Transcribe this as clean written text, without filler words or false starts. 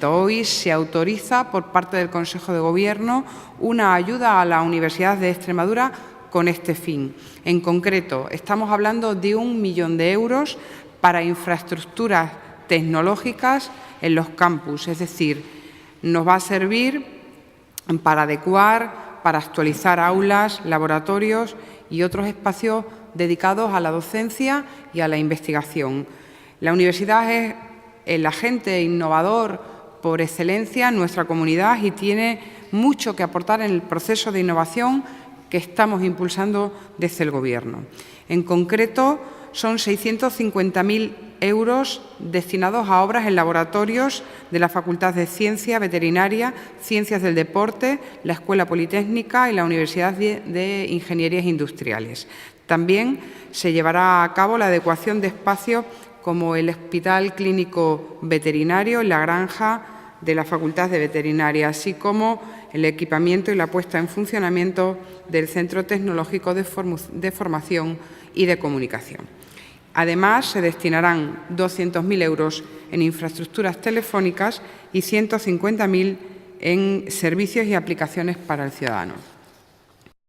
Hoy se autoriza por parte del Consejo de Gobierno una ayuda a la Universidad de Extremadura con este fin. En concreto, estamos hablando de 1 millón de euros para infraestructuras tecnológicas en los campus, es decir, nos va a servir para adecuar, para actualizar aulas, laboratorios y otros espacios dedicados a la docencia y a la investigación. La universidad es el agente innovador por excelencia en nuestra comunidad y tiene mucho que aportar en el proceso de innovación que estamos impulsando desde el Gobierno. En concreto, son 650.000 euros destinados a obras en laboratorios de la Facultad de Ciencia Veterinaria, Ciencias del Deporte, la Escuela Politécnica y la Universidad de Ingenierías Industriales. También se llevará a cabo la adecuación de espacios como el Hospital Clínico Veterinario, la granja de la Facultad de Veterinaria, así como el equipamiento y la puesta en funcionamiento del Centro Tecnológico de Formación y de Comunicación. Además, se destinarán 200.000 euros en infraestructuras telefónicas y 150.000 en servicios y aplicaciones para el ciudadano.